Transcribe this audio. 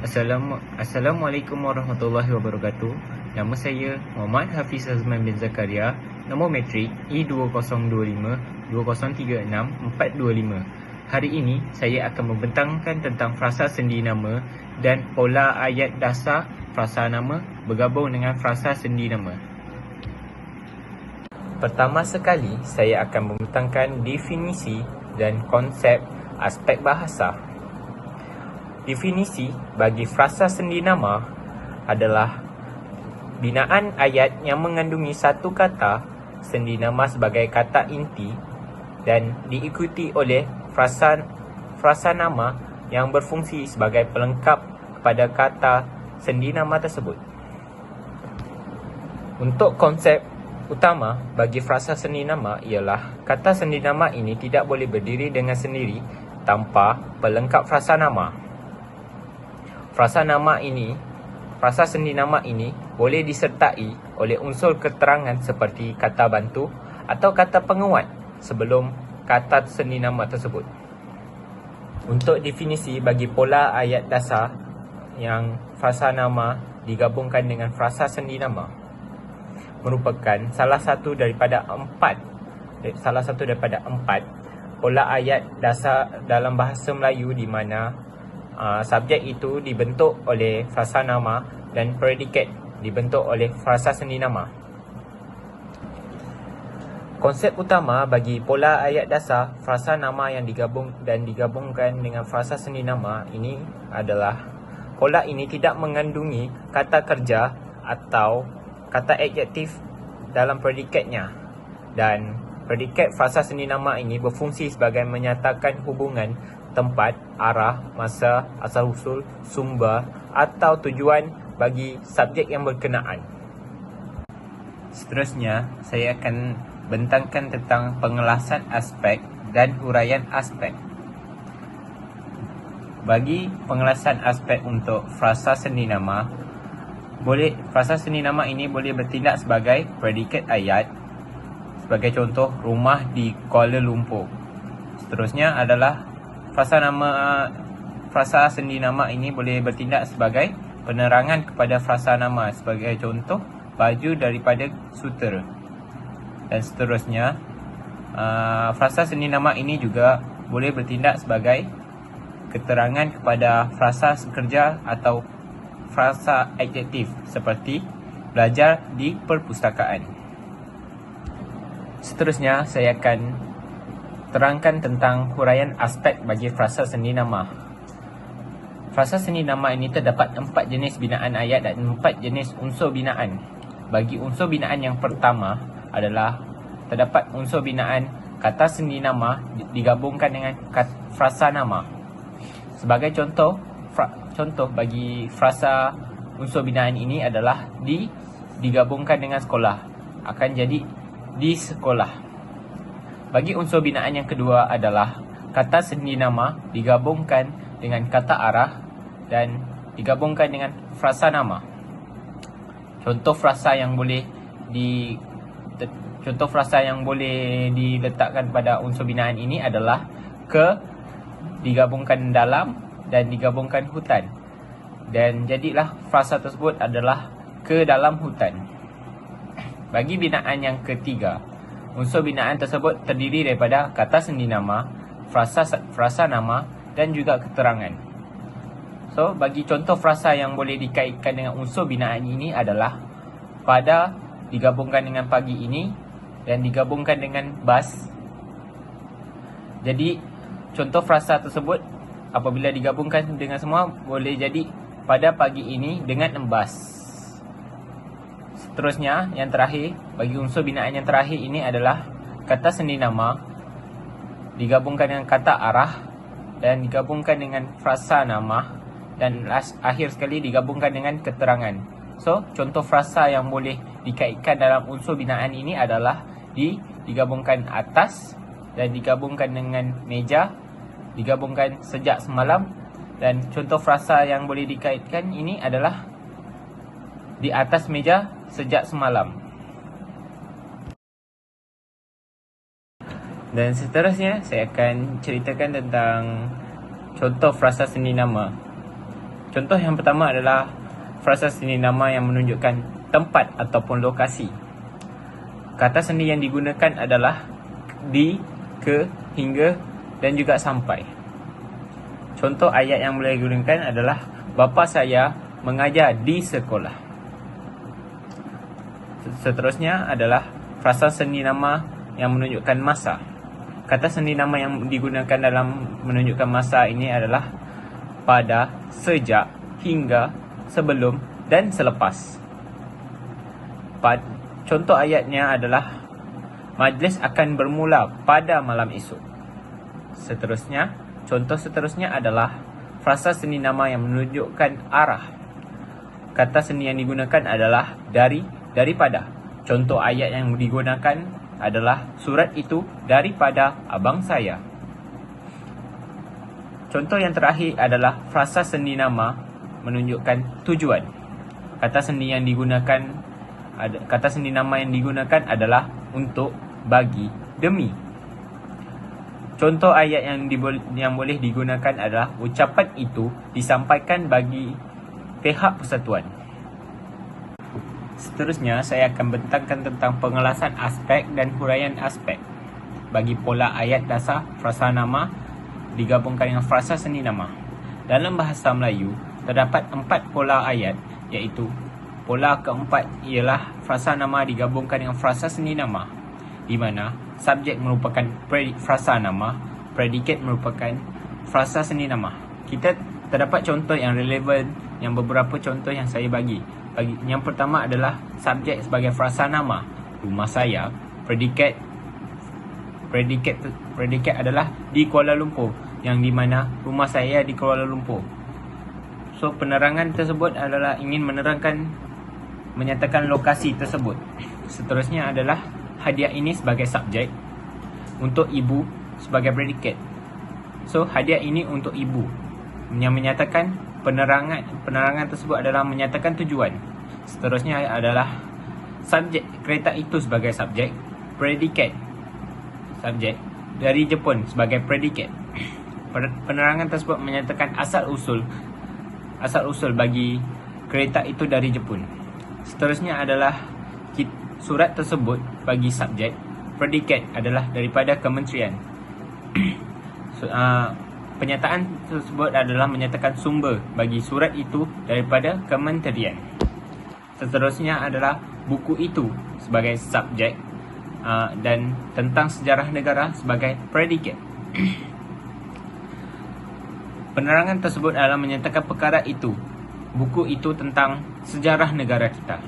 Assalamualaikum warahmatullahi wabarakatuh. Nama saya Muhammad Hafiz Azman bin Zakaria. Nombor metrik E2025-2036-425. Hari ini saya akan membentangkan tentang frasa sendi nama dan pola ayat dasar frasa nama bergabung dengan frasa sendi nama. Pertama sekali, saya akan membentangkan definisi dan konsep aspek bahasa. Definisi bagi frasa sendi nama adalah binaan ayat yang mengandungi satu kata sendi nama sebagai kata inti dan diikuti oleh frasa nama yang berfungsi sebagai pelengkap kepada kata sendi nama tersebut. Untuk konsep utama bagi frasa sendi nama ialah kata sendi nama ini tidak boleh berdiri dengan sendiri tanpa pelengkap frasa nama. Frasa sendi nama ini boleh disertai oleh unsur keterangan seperti kata bantu atau kata penguat sebelum kata sendi nama tersebut. Untuk definisi bagi pola ayat dasar yang frasa nama digabungkan dengan frasa sendi nama merupakan salah satu daripada empat pola ayat dasar dalam bahasa Melayu di mana subjek itu dibentuk oleh frasa nama dan predikat dibentuk oleh frasa sendi nama. Konsep utama bagi pola ayat dasar frasa nama yang digabungkan dengan frasa sendi nama ini adalah pola ini tidak mengandungi kata kerja atau kata adjektif dalam predikatnya, dan predikat frasa sendi nama ini berfungsi sebagai menyatakan hubungan tempat, arah, masa, asal-usul, sumber atau tujuan bagi subjek yang berkenaan. Seterusnya, saya akan bentangkan tentang pengelasan aspek dan huraian aspek. Bagi pengelasan aspek untuk frasa sendi nama, frasa sendi nama ini boleh bertindak sebagai predikat ayat. Sebagai contoh, rumah di Kuala Lumpur. Seterusnya adalah frasa sendi nama ini boleh bertindak sebagai penerangan kepada frasa nama. Sebagai contoh, baju daripada sutera. Dan seterusnya, frasa sendi nama ini juga boleh bertindak sebagai keterangan kepada frasa kerja atau frasa adjektif seperti belajar di perpustakaan. Seterusnya, saya akan terangkan tentang huraian aspek bagi frasa sendi nama. Frasa sendi nama ini terdapat 4 jenis binaan ayat dan 4 jenis unsur binaan. Bagi unsur binaan yang pertama adalah terdapat unsur binaan kata sendi nama digabungkan dengan frasa nama. Sebagai contoh bagi frasa unsur binaan ini adalah digabungkan dengan sekolah, akan jadi di sekolah. Bagi unsur binaan yang kedua adalah kata sendi nama digabungkan dengan kata arah dan digabungkan dengan frasa nama. Contoh frasa yang boleh diletakkan pada unsur binaan ini adalah digabungkan dalam dan digabungkan hutan. Dan jadilah frasa tersebut adalah ke dalam hutan. Bagi binaan yang ketiga, unsur binaan tersebut terdiri daripada kata sendi nama, frasa nama dan juga keterangan. So, bagi contoh frasa yang boleh dikaitkan dengan unsur binaan ini adalah pada digabungkan dengan pagi ini dan digabungkan dengan bas. Jadi, contoh frasa tersebut apabila digabungkan dengan semua boleh jadi pada pagi ini dengan embas. Seterusnya, yang terakhir, bagi unsur binaan yang terakhir ini adalah kata sendi nama digabungkan dengan kata arah dan digabungkan dengan frasa nama dan akhir sekali digabungkan dengan keterangan. So, contoh frasa yang boleh dikaitkan dalam unsur binaan ini adalah digabungkan atas dan digabungkan dengan meja, digabungkan sejak semalam, dan contoh frasa yang boleh dikaitkan ini adalah di atas meja sejak semalam. Dan seterusnya saya akan ceritakan tentang contoh frasa sendi nama. Contoh yang pertama adalah frasa seni nama yang menunjukkan tempat ataupun lokasi. Kata seni yang digunakan adalah di, ke, hingga dan juga sampai. Contoh ayat yang boleh digunakan adalah bapa saya mengajar di sekolah. Seterusnya adalah frasa seni nama yang menunjukkan masa. Kata seni nama yang digunakan dalam menunjukkan masa ini adalah pada, sejak, hingga, sebelum dan selepas. Contoh ayatnya adalah majlis akan bermula pada malam esok. Contoh seterusnya adalah frasa seni nama yang menunjukkan arah. Kata seni yang digunakan adalah dari, daripada. Contoh ayat yang digunakan adalah surat itu daripada abang saya. Contoh yang terakhir adalah frasa seni nama menunjukkan tujuan. Kata seni nama yang digunakan adalah untuk, bagi, demi. Contoh ayat yang boleh digunakan adalah ucapan itu disampaikan bagi pihak persatuan. Seterusnya, saya akan bentangkan tentang pengelasan aspek dan huraian aspek bagi pola ayat dasar frasa nama digabungkan dengan frasa seni nama. Dalam bahasa Melayu, terdapat 4 pola ayat, iaitu pola keempat ialah frasa nama digabungkan dengan frasa seni nama, di mana subjek merupakan frasa nama, predikat merupakan frasa seni nama. Kita terdapat contoh yang relevan, yang beberapa contoh yang saya bagi. Yang pertama adalah subjek sebagai frasa nama, rumah saya. Predikat adalah di Kuala Lumpur, yang di mana rumah saya di Kuala Lumpur. So, penerangan tersebut adalah ingin menyatakan lokasi tersebut. Seterusnya adalah hadiah ini sebagai subjek, untuk ibu sebagai predikat. So, hadiah ini untuk ibu, yang menyatakan penerangan tersebut adalah menyatakan tujuan. Seterusnya adalah subjek, kereta itu sebagai subjek, predikat subjek, dari Jepun sebagai predikat. Penerangan tersebut menyatakan asal usul bagi kereta itu dari Jepun. Seterusnya adalah surat tersebut bagi subjek, predikat adalah daripada kementerian. Penyataan tersebut adalah menyatakan sumber bagi surat itu daripada kementerian. Seterusnya adalah buku itu sebagai subjek, dan tentang sejarah negara sebagai predikat. Penerangan tersebut adalah menyatakan perkara itu, buku itu tentang sejarah negara kita.